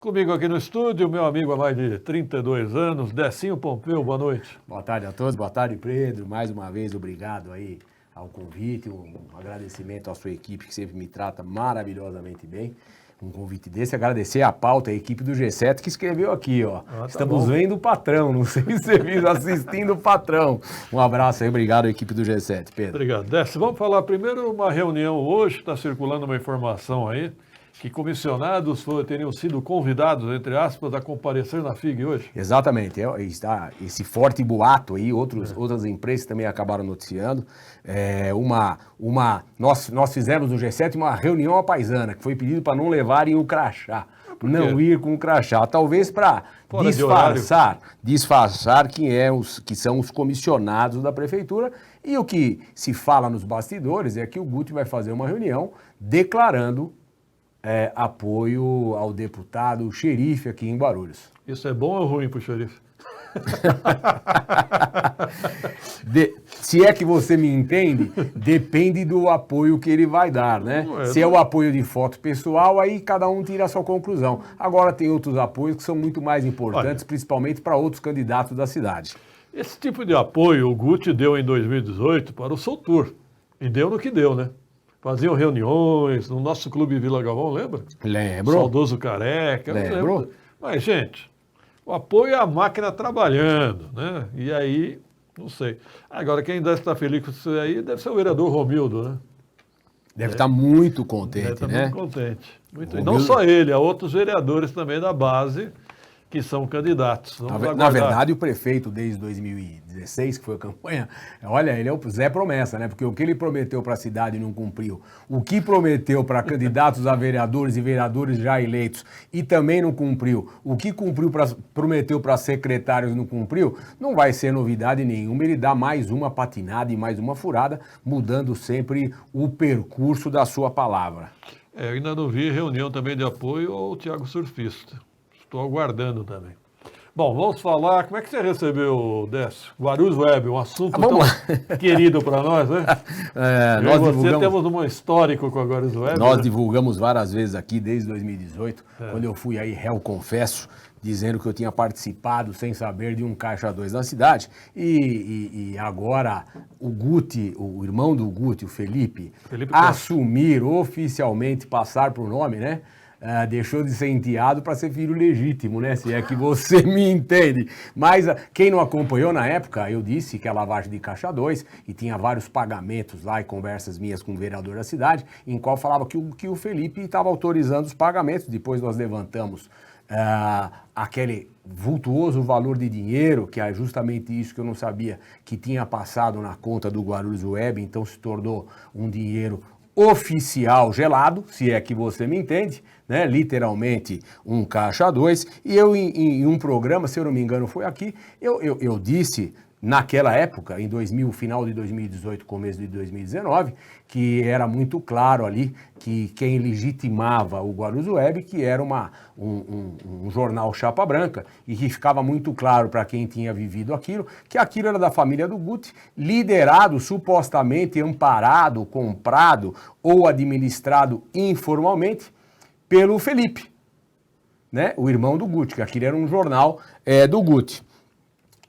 Comigo aqui no estúdio, meu amigo há mais de 32 anos, Decinho Pompeu, boa noite. Boa tarde a todos, boa tarde, Pedro. Mais uma vez, obrigado aí ao convite, um agradecimento à sua equipe que sempre me trata maravilhosamente bem. Um convite desse, agradecer a pauta, a equipe do G7 que escreveu aqui, ó. Tá Estamos bom. vendo o patrão, não sei se você viu, assistindo o patrão. Um abraço aí, obrigado à equipe do G7, Pedro. Obrigado. Décio, vamos falar primeiro uma reunião hoje, está circulando uma informação aí, que comissionados teriam sido convidados, entre aspas, a comparecer na FIG hoje. Exatamente, está esse forte boato aí, outras empresas também acabaram noticiando. Nós fizemos no G7 uma reunião apaisana, que foi pedido para não levarem o crachá, não ir com o crachá, talvez para disfarçar que são os comissionados da prefeitura. E o que se fala nos bastidores é que o Guti vai fazer uma reunião declarando apoio ao deputado xerife aqui em Guarulhos. Isso é bom ou ruim para o xerife? Se é que você me entende, depende do apoio que ele vai dar, né? Se é o apoio de foto pessoal, aí cada um tira a sua conclusão. Agora tem outros apoios que são muito mais importantes, principalmente para outros candidatos da cidade. Esse tipo de apoio o Guti deu em 2018 para o Soutur. E deu no que deu, né? Faziam reuniões no nosso clube Vila Galvão, lembra? Lembro. Saudoso Careca. Lembro. Mas, gente, o apoio é a máquina trabalhando, né? E aí, não sei. Agora, quem deve estar feliz com isso aí deve ser o vereador Romildo, né? Deve estar muito contente, deve estar né? muito contente. E não só ele, há outros vereadores também da base que são candidatos. Na verdade, o prefeito, desde 2016, que foi a campanha, olha, ele é o Zé Promessa, né? Porque o que ele prometeu para a cidade não cumpriu. O que prometeu para candidatos a vereadores e vereadores já eleitos e também não cumpriu. O que prometeu para secretários não cumpriu, não vai ser novidade nenhuma. Ele dá mais uma patinada e mais uma furada, mudando sempre o percurso da sua palavra. Eu ainda não vi reunião também de apoio ao Thiago Surfista. Estou aguardando também. Bom, vamos falar, como é que você recebeu, Décio? Guarulhos Web, um assunto tão querido para nós, né? Você temos um histórico com a Guarulhos Web. Nós divulgamos várias vezes aqui, desde 2018, quando eu fui aí réu confesso, dizendo que eu tinha participado sem saber de um Caixa 2 na cidade. E agora o Guti, o irmão do Guti, o Felipe assumir oficialmente, passar por nome, né? Deixou de ser enteado para ser filho legítimo, né? Se é que você me entende. Mas quem não acompanhou na época, eu disse que é lavagem de Caixa 2 e tinha vários pagamentos lá e conversas minhas com o vereador da cidade, em qual falava que o Felipe estava autorizando os pagamentos. Depois nós levantamos aquele vultuoso valor de dinheiro, que é justamente isso que eu não sabia, que tinha passado na conta do Guarulhos Web, então se tornou um dinheiro oficial gelado, se é que você me entende, né? Literalmente um Caixa 2, e eu em um programa, se eu não me engano foi aqui, eu disse naquela época, final de 2018, começo de 2019, que era muito claro ali que quem legitimava o Guarulhos Web, que era um jornal chapa branca, e que ficava muito claro para quem tinha vivido aquilo, que aquilo era da família do Guti, liderado, supostamente amparado, comprado ou administrado informalmente pelo Felipe, né? O irmão do Guti, que aquilo era um jornal do Guti.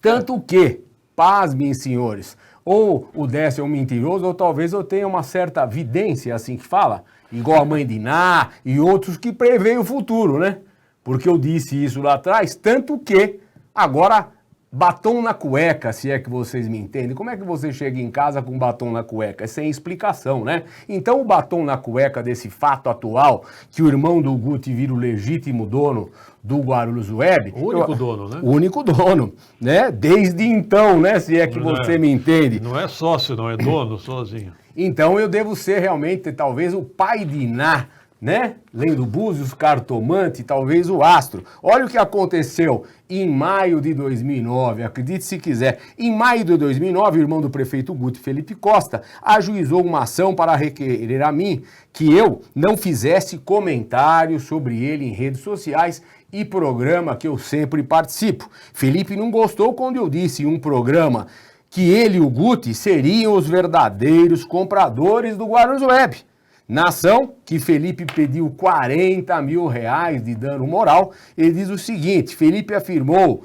Tanto que, pasmem, senhores, ou o Décio é um mentiroso, ou talvez eu tenha uma certa vidência, assim que fala, igual a mãe de Iná e outros que preveem o futuro, né? Porque eu disse isso lá atrás, tanto que agora batom na cueca, se é que vocês me entendem. Como é que você chega em casa com batom na cueca? É sem explicação, né? Então o batom na cueca desse fato atual, que o irmão do Guti vira o legítimo dono do Guarulhos Web. O único dono, né? O único dono, né? Desde então, né? Se é que você me entende. Não é sócio, não, é dono sozinho. Então eu devo ser realmente, talvez, o pai de Iná, né? Lendo Búzios, cartomante, talvez o astro. Olha o que aconteceu em maio de 2009, acredite se quiser. Em maio de 2009, o irmão do prefeito Guti, Felipe Costa, ajuizou uma ação para requerer a mim que eu não fizesse comentários sobre ele em redes sociais e programa que eu sempre participo. Felipe não gostou quando eu disse em um programa que ele e o Guti seriam os verdadeiros compradores do Guarulhos Web. Na ação, que Felipe pediu 40 mil reais de dano moral, ele diz o seguinte: Felipe afirmou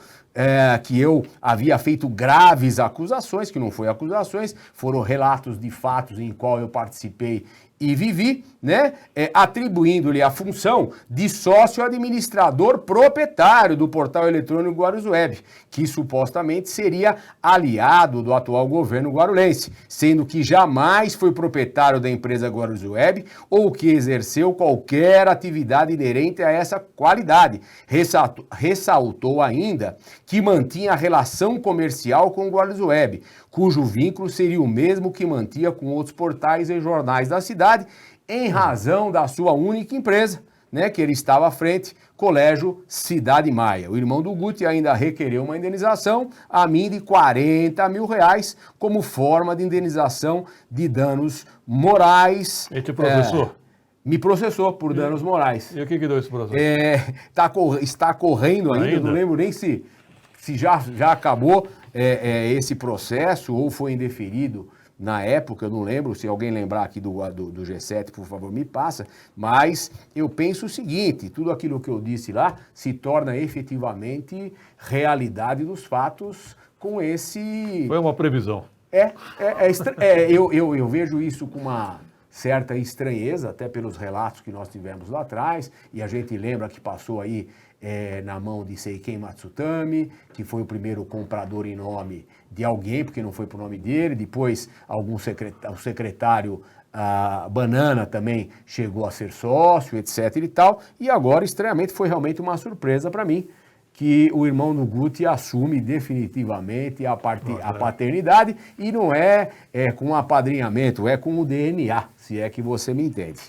que eu havia feito graves acusações, que não foram acusações, foram relatos de fatos em qual eu participei e vivi, né, atribuindo-lhe a função de sócio administrador proprietário do portal eletrônico Guarulhos Web, que supostamente seria aliado do atual governo guarulhense, sendo que jamais foi proprietário da empresa Guarulhos Web ou que exerceu qualquer atividade inerente a essa qualidade. Ressaltou ainda que mantinha relação comercial com o Guarulhos Web, cujo vínculo seria o mesmo que mantinha com outros portais e jornais da cidade, em razão da sua única empresa, né, que ele estava à frente, Colégio Cidade Maia. O irmão do Guti ainda requereu uma indenização a mim de 40 mil reais como forma de indenização de danos morais. Ele te processou? Me processou por danos morais. E o que deu esse processo? Está correndo ainda, não lembro nem se já acabou esse processo ou foi indeferido. Na época, eu não lembro, se alguém lembrar aqui do G7, por favor, me passa, mas eu penso o seguinte: tudo aquilo que eu disse lá se torna efetivamente realidade dos fatos com esse... Foi uma previsão. Eu vejo isso com uma certa estranheza, até pelos relatos que nós tivemos lá atrás, e a gente lembra que passou aí na mão de Seiken Matsutami, que foi o primeiro comprador em nome de alguém, porque não foi por nome dele, depois o secretário Banana também chegou a ser sócio, etc e tal, e agora, estranhamente, foi realmente uma surpresa para mim, que o irmão do Guti assume definitivamente a paternidade, e não é com apadrinhamento, é com o DNA, se é que você me entende.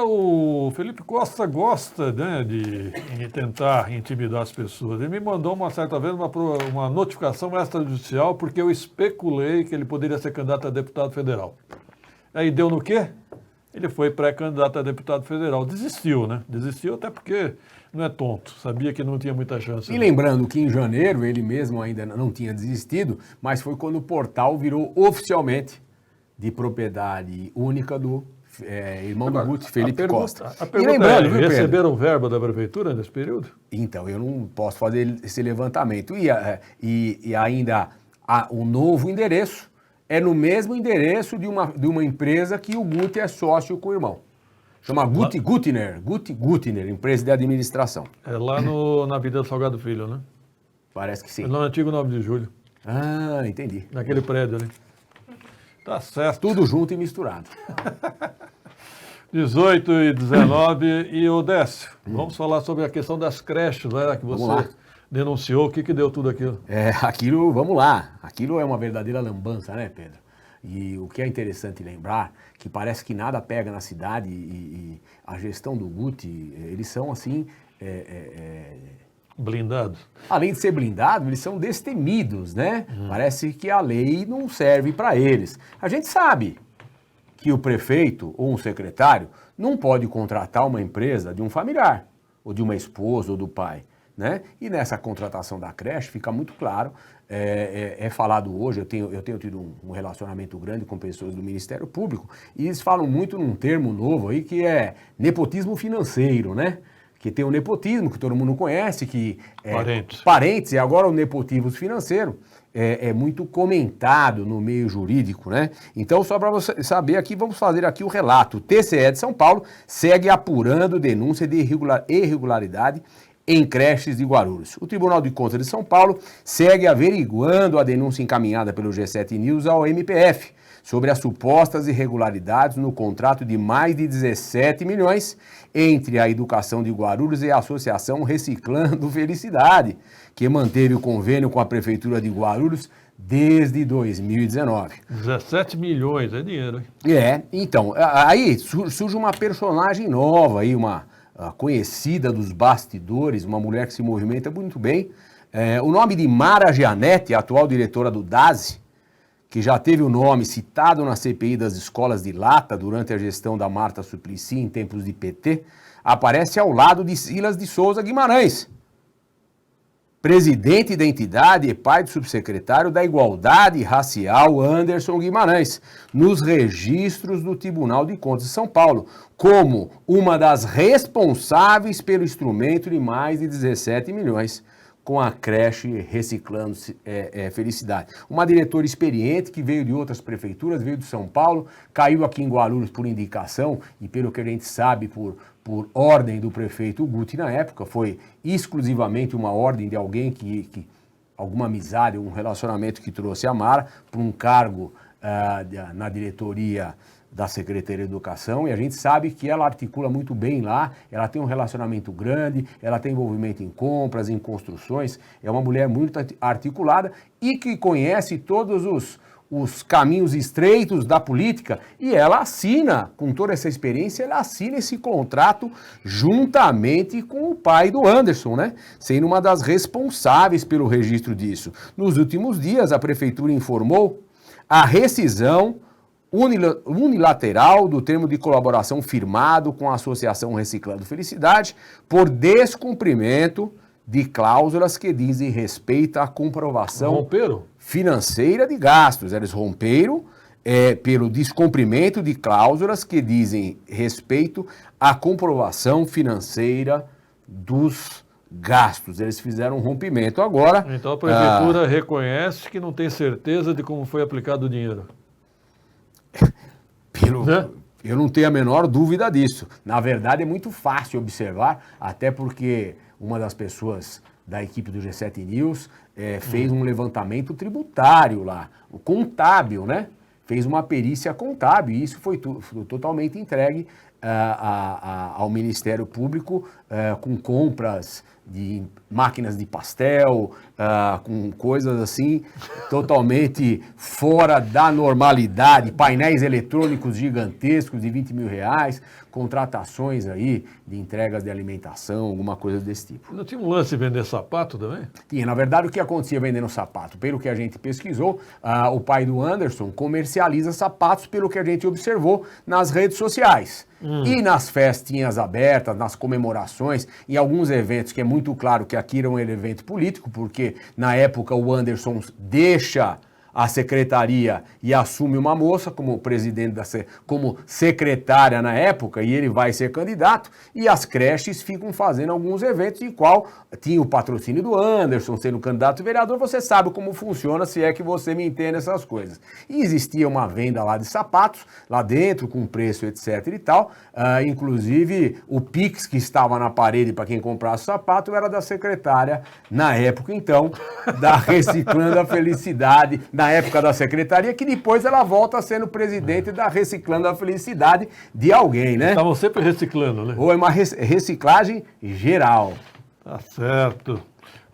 O Felipe Costa gosta, né, de tentar intimidar as pessoas. Ele me mandou uma certa vez uma notificação extrajudicial porque eu especulei que ele poderia ser candidato a deputado federal. Aí deu no quê? Ele foi pré-candidato a deputado federal. Desistiu, né? Desistiu até porque não é tonto. Sabia que não tinha muita chance. E lembrando que em janeiro ele mesmo ainda não tinha desistido, mas foi quando o portal virou oficialmente de propriedade única do irmão do Guti, Felipe Costa. A pergunta receberam verba da prefeitura nesse período? Então, eu não posso fazer esse levantamento. E ainda o novo endereço é no mesmo endereço de uma empresa que o Guti é sócio com o irmão. Chama Guti Gutiner, empresa de administração. É lá na Avenida Salgado Filho, né? Parece que sim. É no antigo 9 de Julho. Ah, entendi. Naquele prédio ali. Tá certo. Tudo junto e misturado. 18 e 19. E o Décio, vamos falar sobre a questão das creches, né, que você denunciou. O que deu tudo aquilo? Vamos lá. Aquilo é uma verdadeira lambança, né, Pedro? E o que é interessante lembrar, que parece que nada pega na cidade e a gestão do Guti, eles são assim... Blindados. Além de ser blindados, eles são destemidos, né? Parece que a lei não serve para eles. A gente sabe que o prefeito ou um secretário não pode contratar uma empresa de um familiar, ou de uma esposa ou do pai, né? E nessa contratação da creche fica muito claro, é falado hoje, eu tenho tido um relacionamento grande com pessoas do Ministério Público, e eles falam muito num termo novo aí que é nepotismo financeiro, né? Que tem o nepotismo, que todo mundo conhece, que parentes, e agora o nepotismo financeiro é muito comentado no meio jurídico, né? Então, só para você saber aqui, vamos fazer aqui o relato. O TCE de São Paulo segue apurando denúncia de irregularidade em creches de Guarulhos. O Tribunal de Contas de São Paulo segue averiguando a denúncia encaminhada pelo G7 News ao MPF sobre as supostas irregularidades no contrato de mais de 17 milhões entre a Educação de Guarulhos e a Associação Reciclando Felicidade, que manteve o convênio com a Prefeitura de Guarulhos desde 2019. 17 milhões, é dinheiro, hein? Então, aí surge uma personagem nova, aí, uma conhecida dos bastidores, uma mulher que se movimenta muito bem. O nome de Mara Gianetti, atual diretora do DASE, que já teve o nome citado na CPI das escolas de lata durante a gestão da Marta Suplicy em tempos de PT, aparece ao lado de Silas de Souza Guimarães, presidente da entidade e pai do subsecretário da Igualdade Racial, Anderson Guimarães, nos registros do Tribunal de Contas de São Paulo, como uma das responsáveis pelo instrumento de mais de 17 milhões com a creche Reciclando Felicidade. Uma diretora experiente que veio de outras prefeituras, veio de São Paulo, caiu aqui em Guarulhos por indicação e pelo que a gente sabe por ordem do prefeito Guti na época, foi exclusivamente uma ordem de alguém que alguma amizade, um relacionamento que trouxe a Mara para um cargo na diretoria da Secretaria de Educação, e a gente sabe que ela articula muito bem lá, ela tem um relacionamento grande, ela tem envolvimento em compras, em construções, é uma mulher muito articulada e que conhece todos os caminhos estreitos da política, e ela assina, com toda essa experiência, ela assina esse contrato juntamente com o pai do Anderson, né? Sendo uma das responsáveis pelo registro disso. Nos últimos dias, a Prefeitura informou a rescisão unilateral do termo de colaboração firmado com a Associação Reciclando Felicidade por descumprimento de cláusulas que dizem respeito à comprovação financeira de gastos. Eles romperam pelo descumprimento de cláusulas que dizem respeito à comprovação financeira dos gastos. Eles fizeram um rompimento agora. Então a Prefeitura reconhece que não tem certeza de como foi aplicado o dinheiro. Eu não tenho a menor dúvida disso. Na verdade, é muito fácil observar, até porque uma das pessoas da equipe do G7 News fez um levantamento tributário lá, o contábil, né? Fez uma perícia contábil e isso foi totalmente entregue ao Ministério Público com compras de máquinas de pastel, com coisas assim totalmente fora da normalidade, painéis eletrônicos gigantescos de 20 mil reais, contratações aí de entregas de alimentação, alguma coisa desse tipo. Não tinha um lance de vender sapato também? Tinha. Na verdade, o que acontecia vendendo sapato? Pelo que a gente pesquisou, o pai do Anderson comercializa sapatos, pelo que a gente observou nas redes sociais. E nas festinhas abertas, nas comemorações, em alguns eventos, que é muito claro que aqui era um evento político, porque na época o Anderson deixa a secretaria e assume uma moça como presidente como secretária na época, e ele vai ser candidato, e as creches ficam fazendo alguns eventos em qual tinha o patrocínio do Anderson sendo candidato a vereador. Você sabe como funciona, se é que você me entende essas coisas. E existia uma venda lá de sapatos, lá dentro, com preço, etc e tal, inclusive o Pix que estava na parede para quem comprasse o sapato era da secretária, na época então, da Reciclando a Felicidade, na época da secretaria, que depois ela volta sendo presidente da Reciclando a Felicidade de alguém, né? Estavam sempre reciclando, né? Ou é uma reciclagem geral. Tá certo.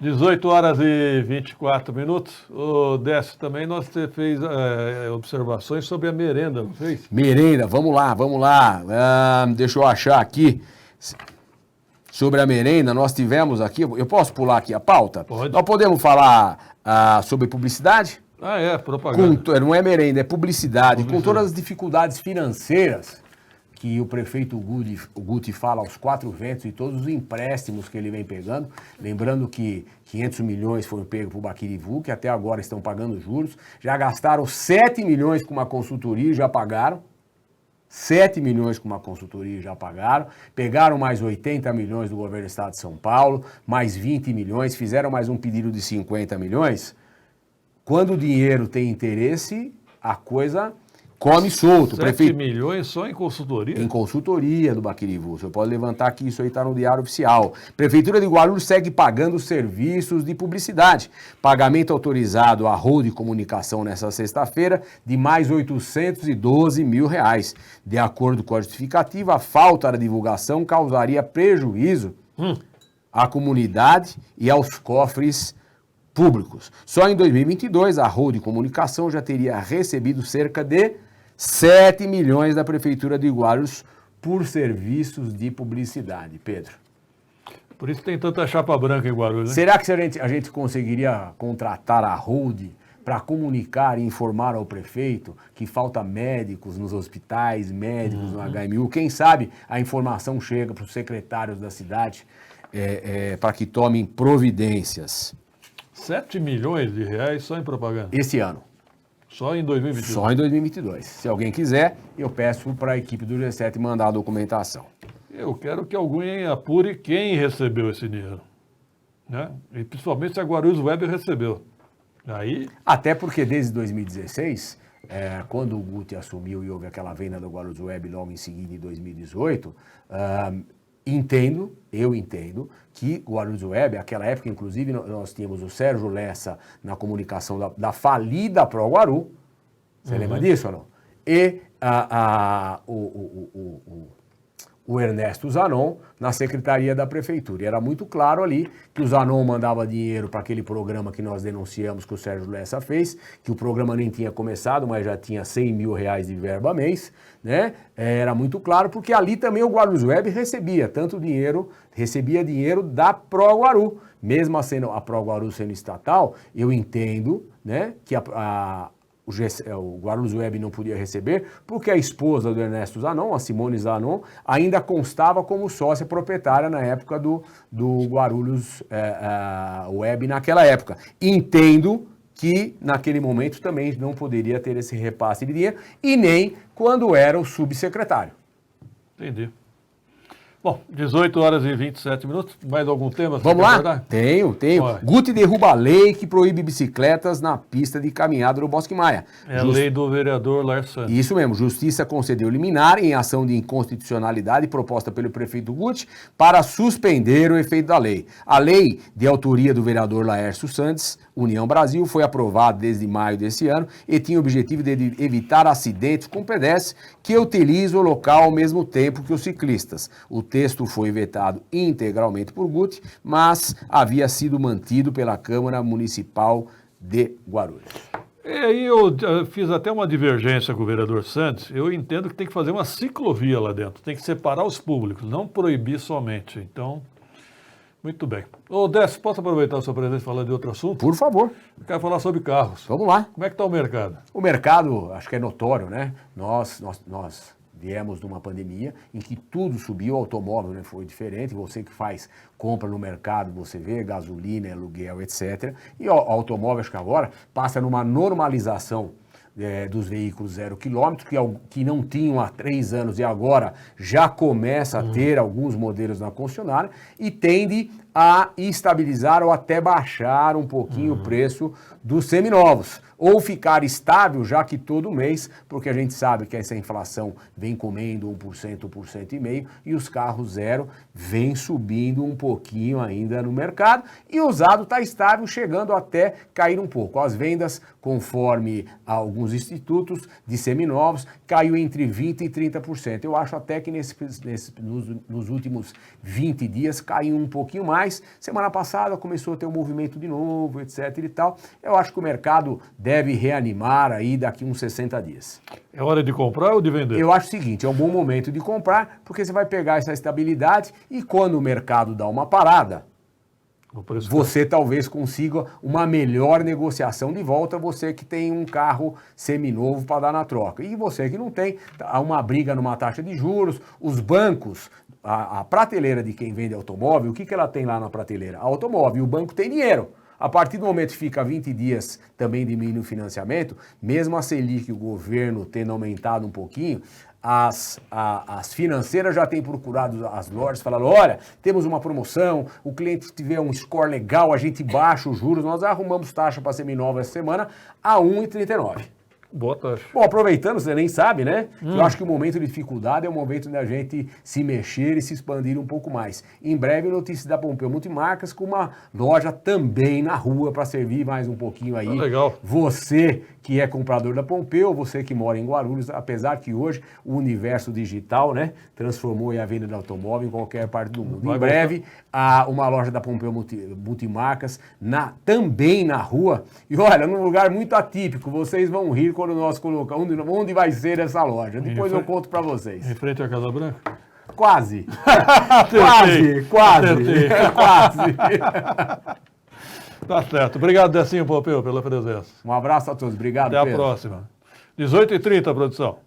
18 horas e 24 minutos. O Décio, também nós fez observações sobre a merenda, não fez? Merenda, vamos lá. Deixa eu achar aqui. Sobre a merenda, nós tivemos aqui, eu posso pular aqui a pauta? Pode. Nós podemos falar sobre publicidade? Propaganda. Não é merenda, é publicidade. Com todas as dificuldades financeiras que o prefeito Guti fala aos quatro ventos e todos os empréstimos que ele vem pegando. Lembrando que 500 milhões foram pegos para o Baquirivu, que até agora estão pagando juros. Já gastaram 7 milhões com uma consultoria e já pagaram. 7 milhões com uma consultoria e já pagaram. Pegaram mais 80 milhões do governo do estado de São Paulo, mais 20 milhões, fizeram mais um pedido de 50 milhões. Quando o dinheiro tem interesse, a coisa come solto. 7 milhões só em consultoria? Em consultoria do Baquirivu. Você pode levantar aqui, isso aí está no Diário Oficial. Prefeitura de Guarulhos segue pagando serviços de publicidade. Pagamento autorizado à Road Comunicação nessa sexta-feira de mais 812 mil reais. De acordo com a justificativa, a falta da divulgação causaria prejuízo à comunidade e aos cofres públicos. Só em 2022, a Road Comunicação já teria recebido cerca de 7 milhões da Prefeitura de Guarulhos por serviços de publicidade. Pedro. Por isso tem tanta chapa branca em Guarulhos, né? Será que a gente conseguiria contratar a Road para comunicar e informar ao prefeito que falta médicos nos hospitais, médicos no HMU? Quem sabe a informação chega para os secretários da cidade para que tomem providências. 7 milhões de reais só em propaganda? Esse ano. Só em 2022? Só em 2022. Se alguém quiser, eu peço para a equipe do G7 mandar a documentação. Eu quero que alguém apure quem recebeu esse dinheiro. Né? E principalmente se a Guarulhos Web recebeu. Aí... Até porque desde 2016, quando o Guti assumiu e houve aquela venda do Guarulhos Web logo em seguida, em 2018, eu entendo que o Guarulhos Web, naquela época, inclusive, nós tínhamos o Sérgio Lessa na comunicação da falida Pro Guaru. Você lembra disso ou não? E o Ernesto Zanon na secretaria da prefeitura. E era muito claro ali que o Zanon mandava dinheiro para aquele programa que nós denunciamos que o Sérgio Lessa fez, que o programa nem tinha começado, mas já tinha 100 mil reais de verba mês, né? Era muito claro, porque ali também o Guarulhos Web recebia dinheiro da Pro Guaru. Mesmo a Pro Guaru sendo estatal, eu entendo, né, que o Guarulhos Web não podia receber, porque a esposa do Ernesto Zanon, a Simone Zanon, ainda constava como sócia proprietária na época do Guarulhos Web naquela época. Entendo que naquele momento também não poderia ter esse repasse de dinheiro, e nem quando era o subsecretário. Entendi. Bom, 18 horas e 27 minutos. Mais algum tema? Vamos lá? Tenho. Pode. Guti derruba a lei que proíbe bicicletas na pista de caminhada do Bosque Maia. É a lei do vereador Laércio Santos. Isso mesmo. Justiça concedeu liminar em ação de inconstitucionalidade proposta pelo prefeito Guti para suspender o efeito da lei. A lei, de autoria do vereador Laércio Santos, União Brasil, foi aprovada desde maio desse ano e tinha o objetivo de evitar acidentes com pedestres que utilizam o local ao mesmo tempo que os ciclistas. O texto foi vetado integralmente por Guti, mas havia sido mantido pela Câmara Municipal de Guarulhos. E aí eu fiz até uma divergência com o vereador Santos. Eu entendo que tem que fazer uma ciclovia lá dentro, tem que separar os públicos, não proibir somente. Então, muito bem. Ô, Décio, posso aproveitar a sua presença e falar de outro assunto? Por favor. Eu quero falar sobre carros. Vamos lá. Como é que está o mercado? O mercado, acho que é notório, né? Nós viemos de uma pandemia em que tudo subiu, o automóvel, né, foi diferente, você que compra no mercado, você vê gasolina, aluguel, etc. E o automóvel, acho que agora, passa numa normalização dos veículos 0 km, que não tinham há 3 anos e agora já começa a ter alguns modelos na concessionária e tende a estabilizar ou até baixar um pouquinho o preço dos seminovos, ou ficar estável, já que todo mês, porque a gente sabe que essa inflação vem comendo 1%, 1,5%, e os carros zero vêm subindo um pouquinho ainda no mercado, e o usado está estável, chegando até cair um pouco. As vendas, conforme alguns institutos de seminovos, caiu entre 20% e 30%. Eu acho até que nos últimos 20 dias caiu um pouquinho mais. Semana passada começou a ter um movimento de novo, etc e tal. Eu acho que o mercado deve reanimar aí daqui uns 60 dias. É hora de comprar ou de vender? Eu acho o seguinte, é um bom momento de comprar, porque você vai pegar essa estabilidade e quando o mercado dá uma parada, você talvez consiga uma melhor negociação de volta, você que tem um carro seminovo para dar na troca. E você que não tem, há uma briga numa taxa de juros, os bancos, a prateleira de quem vende automóvel, o que ela tem lá na prateleira? Automóvel, e o banco tem dinheiro. A partir do momento que fica 20 dias também diminuindo o financiamento, mesmo a Selic, o governo tendo aumentado um pouquinho, as financeiras já têm procurado as lojas, falando, olha, temos uma promoção, o cliente tiver um score legal, a gente baixa os juros, nós arrumamos taxa para seminova essa semana a 1,39. Boa taxa. Bom, aproveitando, você nem sabe, né? Eu acho que o momento de dificuldade é o momento da gente se mexer e se expandir um pouco mais. Em breve, notícias da Pompeu Multimarcas com uma loja também na rua para servir mais um pouquinho aí. Legal. Você que é comprador da Pompeu, você que mora em Guarulhos, apesar que hoje o universo digital, né, transformou a venda de automóvel em qualquer parte do mundo. Em breve, uma loja da Pompeu Multimarcas também na rua. E olha, num lugar muito atípico, vocês vão rir quando nós colocamos onde vai ser essa loja. Depois eu conto para vocês. Em frente à Casa Branca? Quase. Acertei. Quase. Tá certo. Obrigado, Decinho Pompeu, pela presença. Um abraço a todos. Obrigado, Até Pedro. a próxima. 18h30, produção.